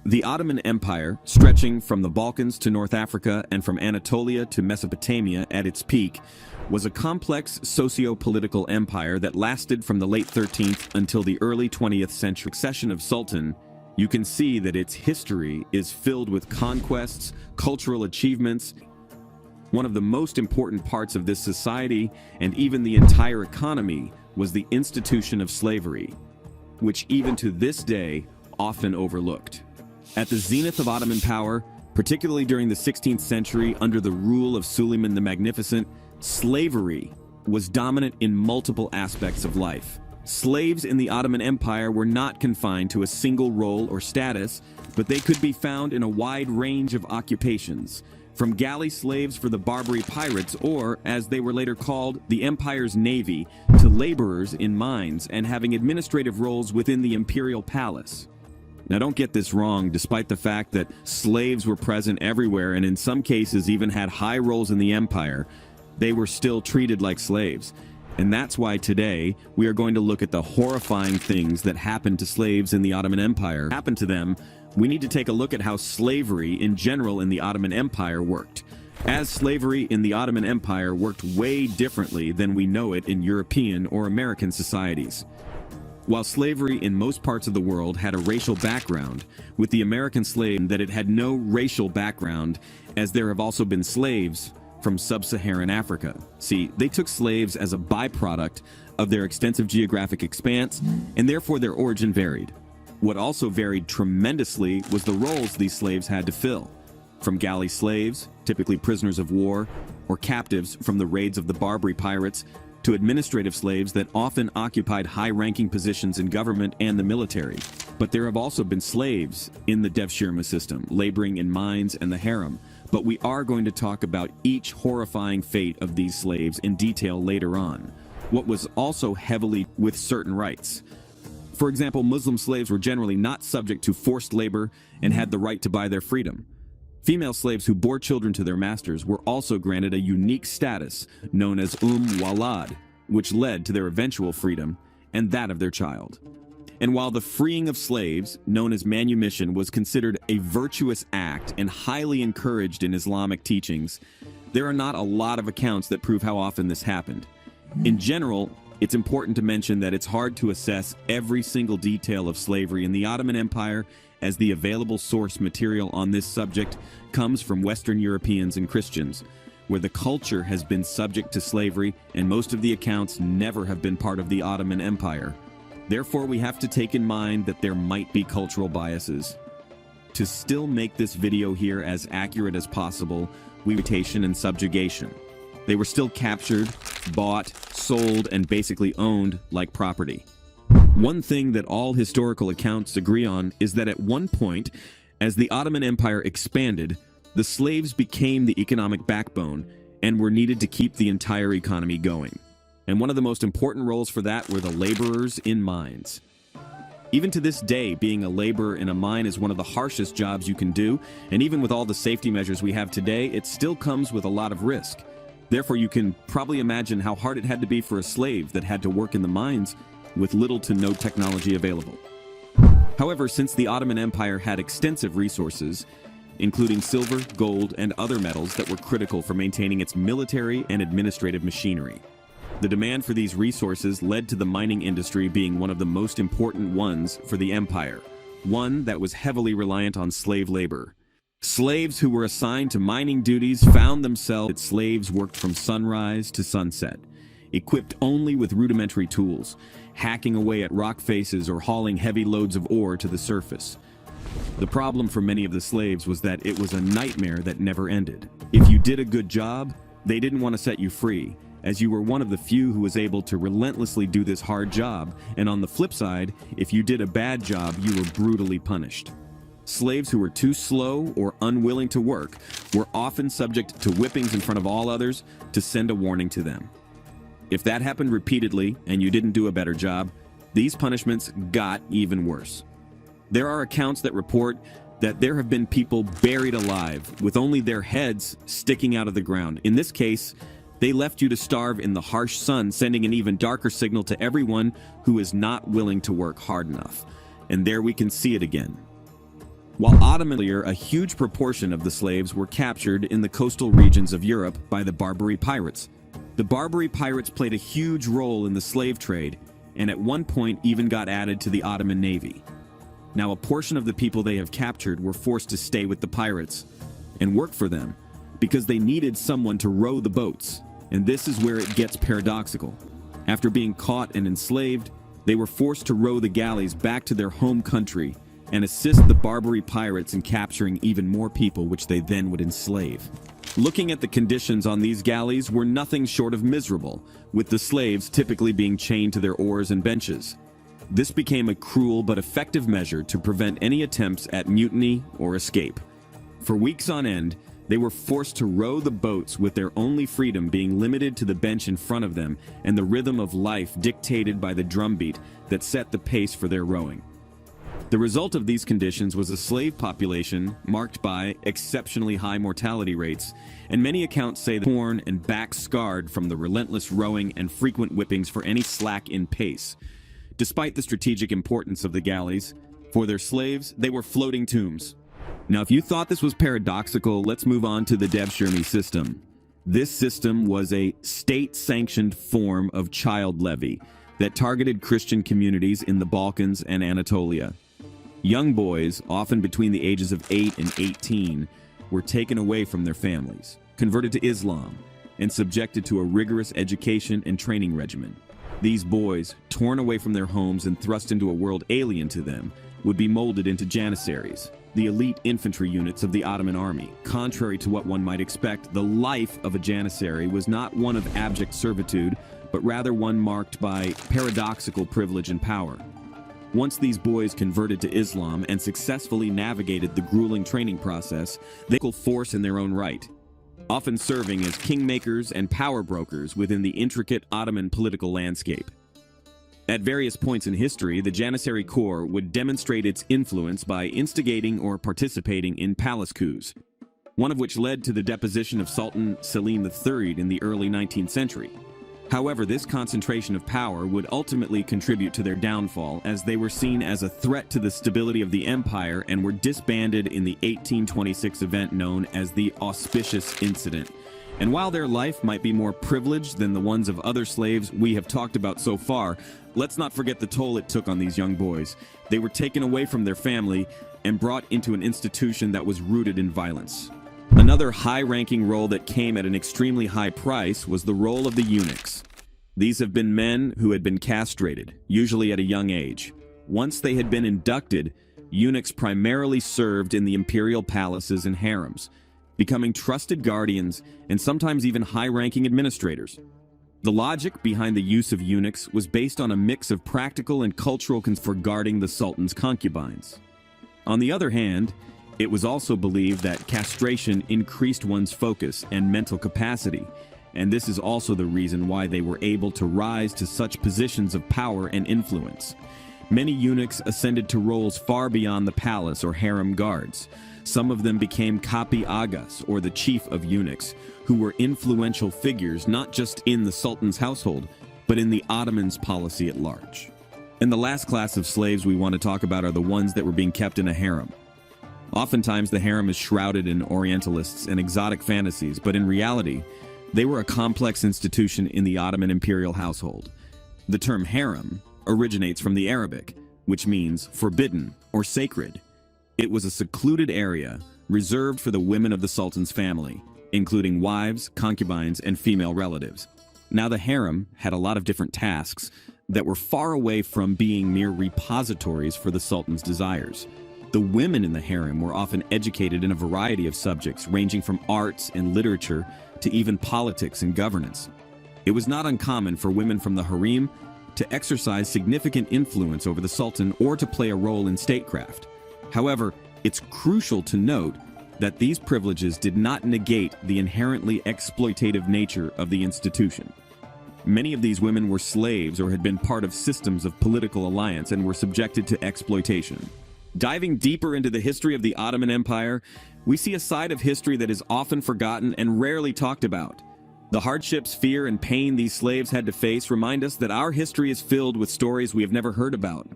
The Ottoman Empire, stretching from the Balkans to North Africa and from Anatolia to Mesopotamia at its peak, was a complex socio-political empire that lasted from the late 13th until the early 20th century. Succession of sultan, you can see that its history is filled with conquests, cultural achievements. One of the most important parts of this society, and even the entire economy, was the institution of slavery, which even to this day often overlooked. At the zenith of Ottoman power, particularly during the 16th century under the rule of Suleiman the Magnificent, slavery was dominant in multiple aspects of life. Slaves in the Ottoman Empire were not confined to a single role or status, but they could be found in a wide range of occupations, from galley slaves for the Barbary pirates, or, as they were later called, the empire's navy, to laborers in mines and having administrative roles within the imperial palace. Now, don't get this wrong, despite the fact that slaves were present everywhere and in some cases even had high roles in the empire, they were still treated like slaves. And that's why today we are going to look at the horrifying things that happened to slaves in the Ottoman Empire. Happened to them, we need to take a look at how slavery in general in the Ottoman Empire worked, as slavery in the Ottoman Empire worked way differently than we know it in European or American societies. While slavery in most parts of the world had a racial background, with the American slave that it had no racial background, as there have also been slaves from sub-Saharan Africa. See, they took slaves as a byproduct of their extensive geographic expanse, and therefore their origin varied. What also varied tremendously was the roles these slaves had to fill, from galley slaves, typically prisoners of war, or captives from the raids of the Barbary pirates, to administrative slaves that often occupied high-ranking positions in government and the military. But there have also been slaves in the devshirme system, laboring in mines and the harem. But we are going to talk about each horrifying fate of these slaves in detail later on. What was also heavily with certain rights. For example, Muslim slaves were generally not subject to forced labor and had the right to buy their freedom. Female slaves who bore children to their masters were also granted a unique status known as walad, which led to their eventual freedom and that of their child. And while the freeing of slaves, known as manumission, was considered a virtuous act and highly encouraged in Islamic teachings, there are not a lot of accounts that prove how often this happened. In general, it's important to mention that it's hard to assess every single detail of slavery in the Ottoman Empire, as the available source material on this subject comes from Western Europeans and Christians, where the culture has been subject to slavery and most of the accounts never have been part of the Ottoman Empire. Therefore, we have to take in mind that there might be cultural biases. To still make this video here as accurate as possible, we mutation and subjugation. They were still captured, bought, sold, and basically owned like property. One thing that all historical accounts agree on is that at one point, as the Ottoman Empire expanded, the slaves became the economic backbone and were needed to keep the entire economy going. And one of the most important roles for that were the laborers in mines. Even to this day, being a laborer in a mine is one of the harshest jobs you can do, and even with all the safety measures we have today, it still comes with a lot of risk. Therefore, you can probably imagine how hard it had to be for a slave that had to work in the mines with little to no technology available. However, since the Ottoman Empire had extensive resources, including silver, gold, and other metals that were critical for maintaining its military and administrative machinery, the demand for these resources led to the mining industry being one of the most important ones for the empire, one that was heavily reliant on slave labor. Slaves who were assigned to mining duties found themselves that slaves worked from sunrise to sunset, equipped only with rudimentary tools, hacking away at rock faces or hauling heavy loads of ore to the surface. The problem for many of the slaves was that it was a nightmare that never ended. If you did a good job, they didn't want to set you free, as you were one of the few who was able to relentlessly do this hard job, and on the flip side, if you did a bad job, you were brutally punished. Slaves who were too slow or unwilling to work were often subject to whippings in front of all others to send a warning to them. If that happened repeatedly and you didn't do a better job, these punishments got even worse. There are accounts that report that there have been people buried alive with only their heads sticking out of the ground. In this case, they left you to starve in the harsh sun, sending an even darker signal to everyone who is not willing to work hard enough. And there we can see it again. While Ottoman, a huge proportion of the slaves were captured in the coastal regions of Europe by the Barbary pirates. The Barbary pirates played a huge role in the slave trade, and at one point even got added to the Ottoman Navy. Now, a portion of the people they have captured were forced to stay with the pirates and work for them because they needed someone to row the boats, and this is where it gets paradoxical. After being caught and enslaved, they were forced to row the galleys back to their home country and assist the Barbary pirates in capturing even more people, which they then would enslave. Looking at the conditions on these galleys were nothing short of miserable, with the slaves typically being chained to their oars and benches. This became a cruel but effective measure to prevent any attempts at mutiny or escape. For weeks on end, they were forced to row the boats, with their only freedom being limited to the bench in front of them and the rhythm of life dictated by the drumbeat that set the pace for their rowing. The result of these conditions was a slave population marked by exceptionally high mortality rates, and many accounts say that torn and back scarred from the relentless rowing and frequent whippings for any slack in pace. Despite the strategic importance of the galleys, for their slaves, they were floating tombs. Now, if you thought this was paradoxical, let's move on to the Devshirme system. This system was a state-sanctioned form of child levy that targeted Christian communities in the Balkans and Anatolia. Young boys, often between the ages of 8 and 18, were taken away from their families, converted to Islam, and subjected to a rigorous education and training regimen. These boys, torn away from their homes and thrust into a world alien to them, would be molded into janissaries, the elite infantry units of the Ottoman army. Contrary to what one might expect, the life of a janissary was not one of abject servitude, but rather one marked by paradoxical privilege and power. Once these boys converted to Islam and successfully navigated the grueling training process, they were force in their own right, often serving as kingmakers and power brokers within the intricate Ottoman political landscape. At various points in history, the Janissary Corps would demonstrate its influence by instigating or participating in palace coups, one of which led to the deposition of Sultan Selim III in the early 19th century. However, this concentration of power would ultimately contribute to their downfall, as they were seen as a threat to the stability of the empire and were disbanded in the 1826 event known as the Auspicious Incident. And while their life might be more privileged than the ones of other slaves we have talked about so far, let's not forget the toll it took on these young boys. They were taken away from their family and brought into an institution that was rooted in violence. Another high-ranking role that came at an extremely high price was the role of the eunuchs. These have been men who had been castrated, usually at a young age. Once they had been inducted, eunuchs primarily served in the imperial palaces and harems, becoming trusted guardians and sometimes even high-ranking administrators. The logic behind the use of eunuchs was based on a mix of practical and cultural for guarding the Sultan's concubines. On the other hand, it was also believed that castration increased one's focus and mental capacity, and this is also the reason why they were able to rise to such positions of power and influence. Many eunuchs ascended to roles far beyond the palace or harem guards. Some of them became kapi agas, or the chief of eunuchs, who were influential figures not just in the Sultan's household, but in the Ottomans' policy at large. And the last class of slaves we want to talk about are the ones that were being kept in a harem. Oftentimes the harem is shrouded in Orientalists and exotic fantasies, but in reality, they were a complex institution in the Ottoman imperial household. The term harem originates from the Arabic, which means forbidden or sacred. It was a secluded area reserved for the women of the Sultan's family, including wives, concubines, and female relatives. Now, the harem had a lot of different tasks that were far away from being mere repositories for the Sultan's desires. The women in the harem were often educated in a variety of subjects, ranging from arts and literature to even politics and governance. It was not uncommon for women from the harem to exercise significant influence over the Sultan or to play a role in statecraft. However, it's crucial to note that these privileges did not negate the inherently exploitative nature of the institution. Many of these women were slaves or had been part of systems of political alliance and were subjected to exploitation. Diving deeper into the history of the Ottoman Empire, we see a side of history that is often forgotten and rarely talked about. The hardships, fear, and pain these slaves had to face remind us that our history is filled with stories we have never heard about.